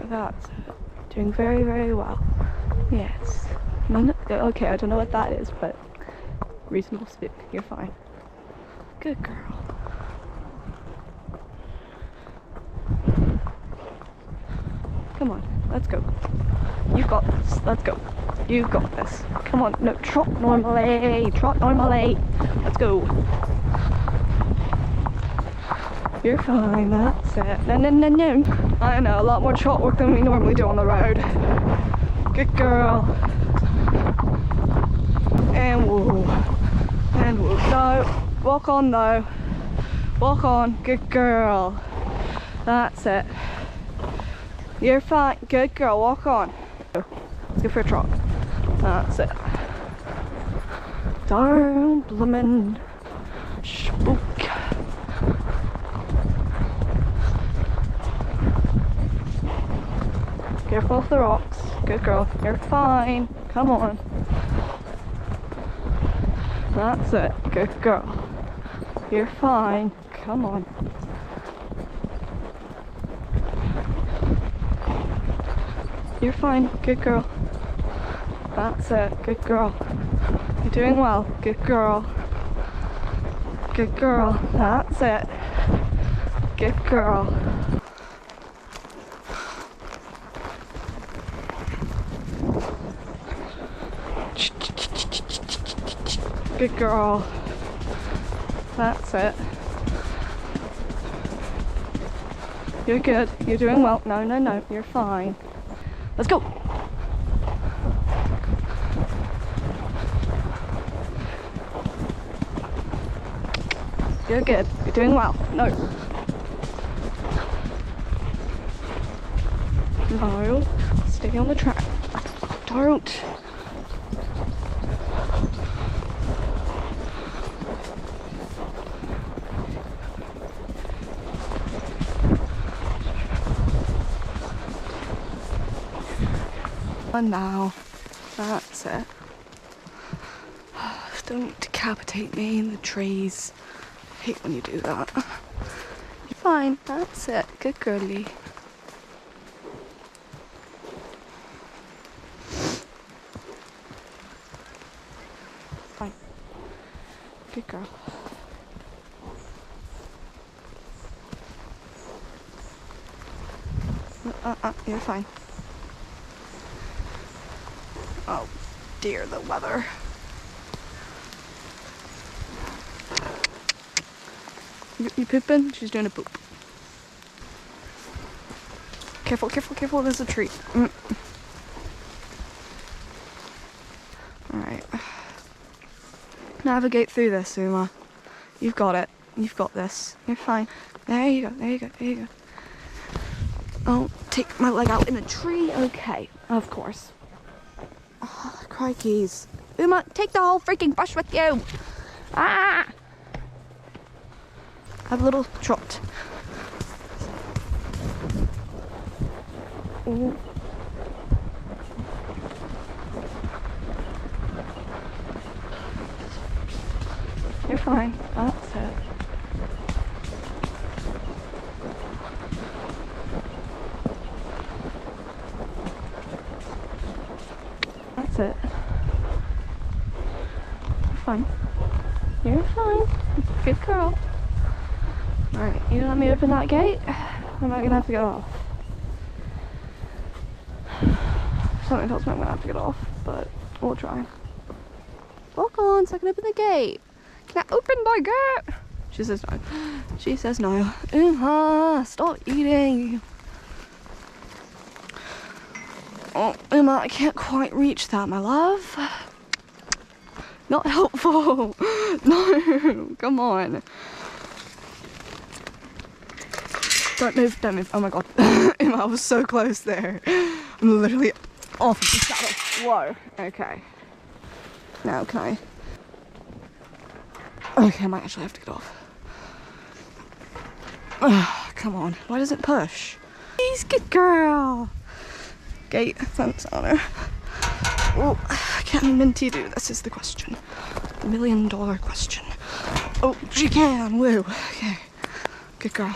That's it. Doing very, very well. Yes. No, okay, I don't know what that is, but reasonable speed. You're fine. Good girl. Come on, let's go. You've got this. Let's go. You've got this. Come on. No, trot normally. Trot normally. Let's go. You're fine. That's it. No, no, no, no. I know, a lot more trot work than we normally do on the road. Good girl. And whoa. And whoa. No. Walk on though. Walk on. Good girl. That's it. You're fine. Good girl. Walk on. Let's go for a trot. That's it. Darn bloomin' spook. Careful of the rocks. Good girl. You're fine. Come on. That's it. Good girl. You're fine. Come on. You're fine. Good girl. That's it. Good girl. You're doing well. Good girl. Good girl. That's it. Good girl. Good girl. That's it. You're good. You're doing well. No, no, no. You're fine. Let's go. You're good. You're doing well. No. No. Stay on the track. Don't. And now, that's it. Don't decapitate me in the trees. I hate when you do that. You're fine, that's it. Good girlie. Fine. Good girl. You're fine. Oh dear, the weather. You pooping? She's doing a poop. Careful, careful, careful, there's a tree. Alright. Navigate through this, Uma. You've got it. You've got this. You're fine. There you go, there you go, there you go. Oh, take my leg out in the tree. Okay, of course. Oh, crikeys. Uma, take the whole freaking bush with you. Ah! Have a little trot. Ooh. You're fine. That's it. That's it. You're fine. You're fine. Good girl. Alright, you let me open that gate? I'm not gonna have to get off. Something tells me I'm gonna have to get off, but we'll try. Walk on so I can open the gate. Can I open my gate? She says no. She says no. Uma, stop eating. Oh, Uma, I can't quite reach that, my love. Not helpful. No, come on. Don't move, don't move. Oh my god. Emma, I was so close there. I'm literally off of the saddle. Whoa. Okay. Now can I? Okay, I might actually have to get off. Come on. Why does it push? Please, good girl. Gate, thanks, Anna. Oh, can Minty do this is the question. The $1 million question. Oh, she can. Woo. Okay. Good girl.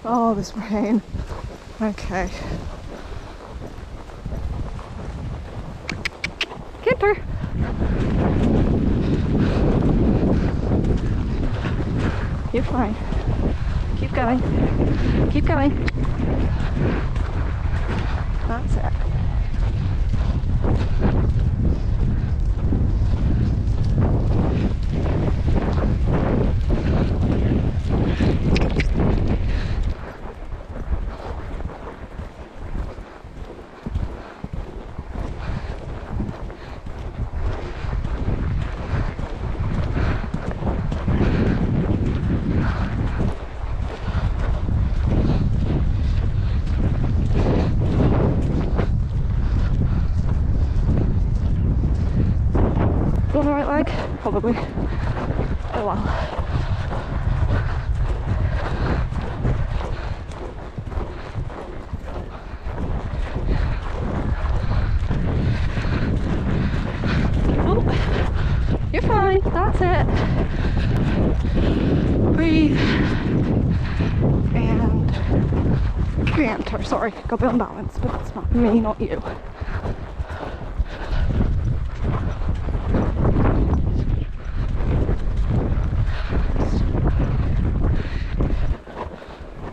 Oh, this rain. Okay. Canter. You're fine. Keep going. Keep going. That's it. Go on the right leg? Probably. Oh well. Oh, you're fine. That's it. Breathe. And canter. Sorry, got a bit unbalanced, but it's not me, not you.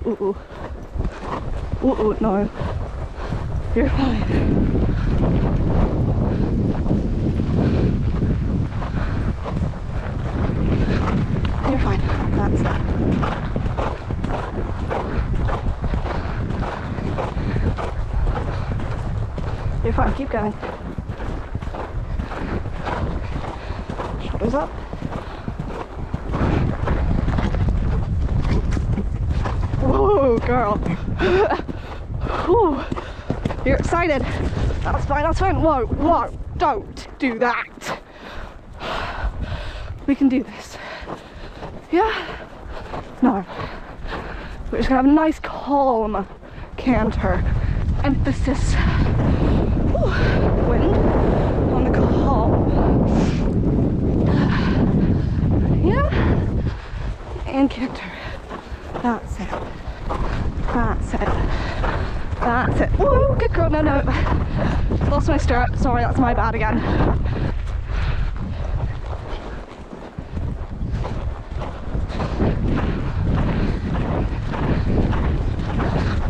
Ooh. Ooh, no. You're fine. You're fine. That's it. You're fine. Keep going. Shoulders up. Whoa, girl. Whew. You're excited. That's fine, that's fine. Whoa, whoa, don't do that. We can do this. Yeah? No. We're just gonna have a nice calm canter. Emphasis. Whew. Wind on the calm. Yeah? And canter. That's it. That's it. That's it. Whoa, good girl. No, no. Lost my stirrup. Sorry, that's my bad again.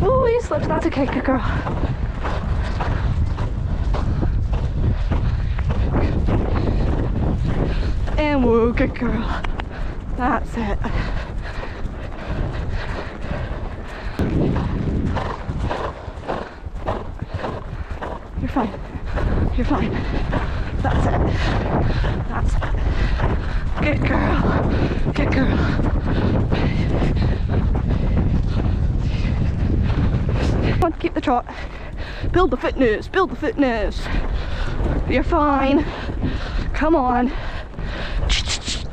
Oh, you slipped. That's okay, good girl. And whoa, good girl. That's it. You're fine. You're fine. That's it. That's it. Good girl. Good girl. Come on, keep the trot. Build the fitness. Build the fitness. You're fine. Come on.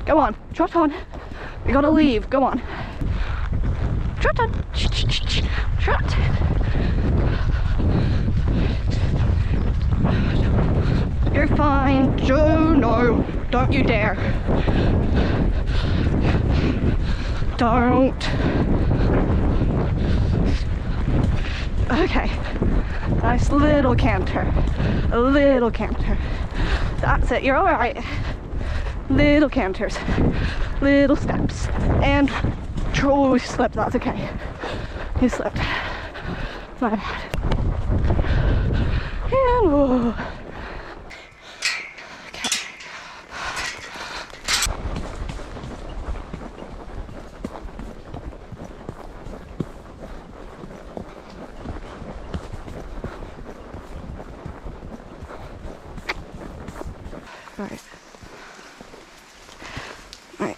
Go on. Trot on. You gotta leave. Go on. Trot on. Trot. You're fine. Joe, no. Don't you dare. Don't. Okay. Nice little canter. A little canter. That's it. You're alright. Little canters. Little steps. And oh, you slipped. That's okay. You slipped. My bad. And whoa. Right. Right.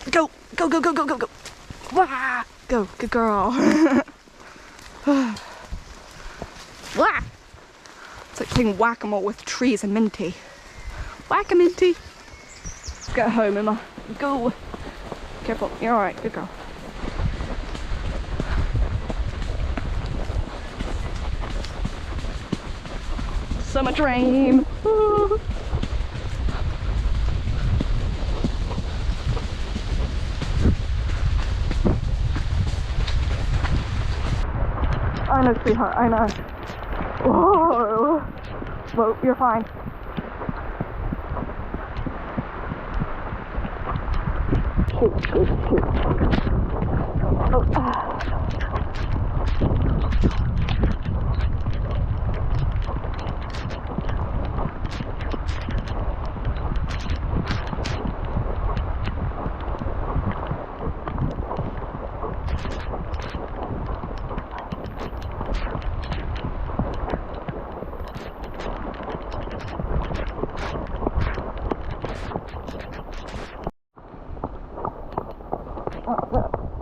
Go! Go, go, go, go, go, go! Wah! Go, good girl. Wah! It's like playing whack-a-mole with trees and Minty. Whack-a-Minty! Get home, Emma. Go! Careful, you're alright, good girl. So much rain! Ooh. I know, sweetheart, I know. Whoa. Whoa, you're fine. Shoot, shoot, shoot. Oh.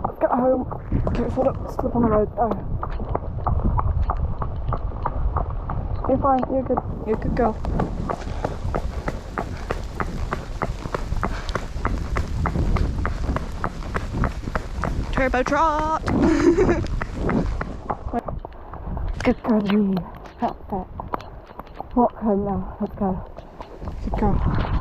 Let's get home. Careful, don't slip on the road. Oh. You're fine, you're good. You're good girl. Turbo trot! Good girl, that's it. Walk home now, let's go. Good girl.